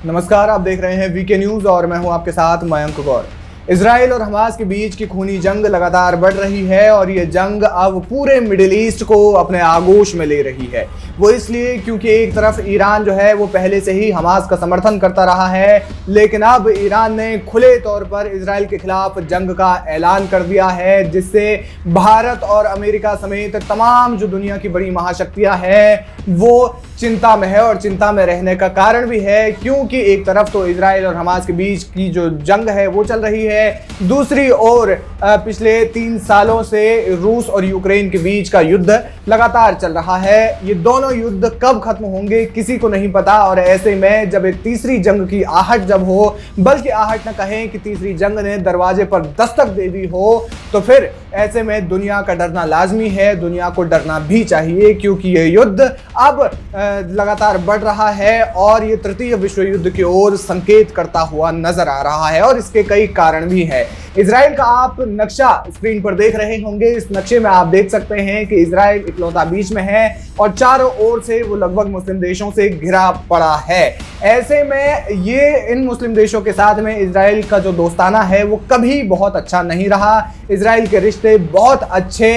नमस्कार, आप देख रहे हैं वीके न्यूज और मैं हूं आपके साथ मयंक गौर। इजराइल और हमास के बीच की खूनी जंग लगातार बढ़ रही है और ये जंग अब पूरे मिडिल ईस्ट को अपने आगोश में ले रही है। वो इसलिए क्योंकि एक तरफ ईरान जो है वो पहले से ही हमास का समर्थन करता रहा है, लेकिन अब ईरान ने खुले तौर पर इजराइल के खिलाफ जंग का ऐलान कर दिया है, जिससे भारत और अमेरिका समेत तमाम जो दुनिया की बड़ी महाशक्तियां हैं वो चिंता में है। और चिंता में रहने का कारण भी है क्योंकि एक तरफ तो इजराइल और हमास के बीच की जो जंग है वो चल रही है, दूसरी ओर पिछले 3 सालों से रूस और यूक्रेन के बीच का युद्ध लगातार चल रहा है। ये दोनों युद्ध कब खत्म होंगे किसी को नहीं पता। और ऐसे में जब एक तीसरी जंग की आहट जब हो, बल्कि आहट न कहें कि तीसरी जंग ने दरवाजे पर दस्तक दे दी हो, तो फिर ऐसे में दुनिया का डरना लाजमी है, दुनिया को डरना भी चाहिए, क्योंकि ये युद्ध अब लगातार बढ़ रहा है और ये तृतीय विश्व युद्ध की ओर संकेत करता हुआ नजर आ रहा है। और इसके कई कारण भी है। इजराइल का आप नक्शा स्क्रीन पर देख रहे होंगे। इस नक्शे में आप देख सकते हैं कि इजराइल इकलौता बीच में है और चारों ओर से वो लगभग मुस्लिम देशों से घिरा पड़ा है। ऐसे में ये इन मुस्लिम देशों के साथ में इजराइल का जो दोस्ताना है वो कभी बहुत अच्छा नहीं रहा। इजराइल के रिश्ते बहुत अच्छे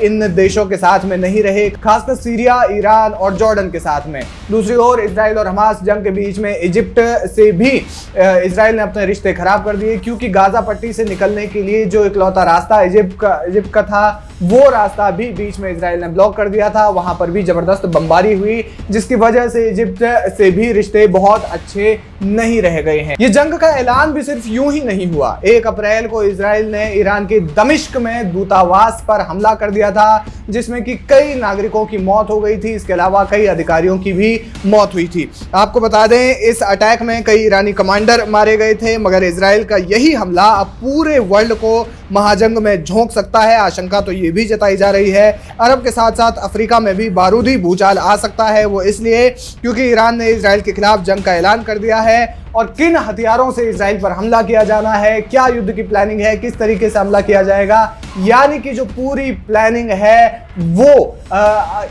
इन देशों के साथ में नहीं रहे, खासकर सीरिया, ईरान और जॉर्डन के साथ में। दूसरी ओर इजराइल और हमास जंग के बीच में इजिप्ट से भी इजराइल ने अपने रिश्ते खराब कर दिए, क्योंकि गाजा पट्टी से निकलने के लिए जो इकलौता रास्ता इजिप्ट का था वो रास्ता भी बीच में इजराइल ने ब्लॉक कर दिया था। वहां पर भी जबरदस्त बमबारी हुई, जिसकी वजह से इजिप्ट से भी रिश्ते बहुत अच्छे नहीं रह गए हैं। ये जंग का ऐलान भी सिर्फ यूं ही नहीं हुआ। 1 अप्रैल को इजराइल ने ईरान के दमिश्क में दूतावास पर हमला कर दिया था, जिसमें कि कई नागरिकों की मौत हो गई थी। इसके अलावा कई अधिकारियों की भी मौत हुई थी। आपको बता दें, इस अटैक में कई ईरानी कमांडर मारे गए थे, मगर इजराइल का यही हमला अब पूरे वर्ल्ड को महाजंग में झोंक सकता है। आशंका तो ये भी जताई जा रही है अरब के साथ साथ अफ्रीका में भी बारूदी भूचाल आ सकता है। वो इसलिए क्योंकि ईरान ने इजराइल के खिलाफ जंग का ऐलान कर दिया है। और किन हथियारों से इजराइल पर हमला किया जाना है, क्या युद्ध की प्लानिंग है, किस तरीके से हमला किया जाएगा, यानी कि जो पूरी प्लानिंग है वो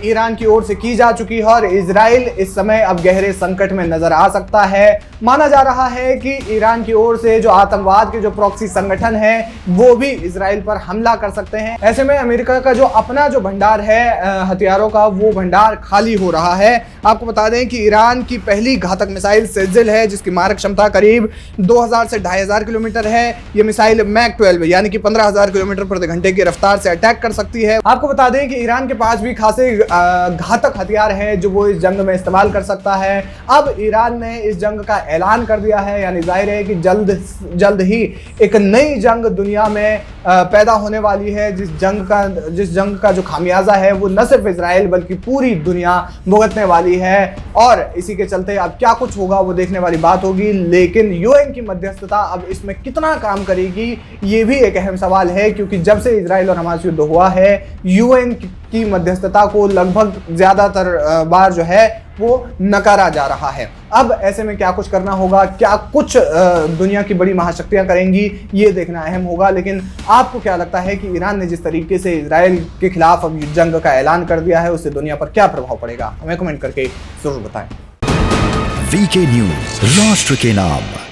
ईरान की ओर से की जा चुकी है। और इजराइल इस समय अब गहरे संकट में नजर आ सकता है। माना जा रहा है कि ईरान की ओर से जो आतंकवाद के जो प्रॉक्सी संगठन है वो भी इजराइल पर हमला कर सकते हैं। ऐसे में अमेरिका का जो अपना जो भंडार है हथियारों का, वो भंडार खाली हो रहा है। आपको बता दें कि ईरान की पहली घातक मिसाइल सेजिल है, जिसकी मारक क्षमता करीब 2000 से 2500 किलोमीटर है। ये मिसाइल मैक 12 यानी कि 15000 किलोमीटर प्रति घंटे की रफ्तार से अटैक कर सकती है। आपको बता दें कि ईरान के पास भी खासे घातक हथियार हैं जो वो इस जंग में इस्तेमाल कर सकता है। अब ईरान ने इस जंग का ऐलान कर दिया है, यानी जाहिर है कि जल्द ही एक नई जंग दुनिया में पैदा होने वाली है, जिस जंग का जो खामियाजा है वो न सिर्फ इजराइल बल्कि पूरी दुनिया भुगतने वाली है। और इसी के चलते अब क्या कुछ होगा वो देखने वाली बात होगी। लेकिन यूएन की मध्यस्थता अब इसमें कितना काम करेगी ये भी एक अहम सवाल है, क्योंकि जब से इजराइल और हमास युद्ध हुआ है यूएन की मध्यस्थता को लगभग ज्यादातर बार जो है वो नकारा जा रहा है। अब ऐसे में क्या कुछ करना होगा, क्या कुछ दुनिया की बड़ी महाशक्तियां करेंगी, ये देखना अहम होगा। लेकिन आपको क्या लगता है कि ईरान ने जिस तरीके से इजराइल के खिलाफ अब जंग का ऐलान कर दिया है उससे दुनिया पर क्या प्रभाव पड़ेगा? हमें कमेंट करके जरूर बताएं। वीके न्यूज, राष्ट्र के नाम।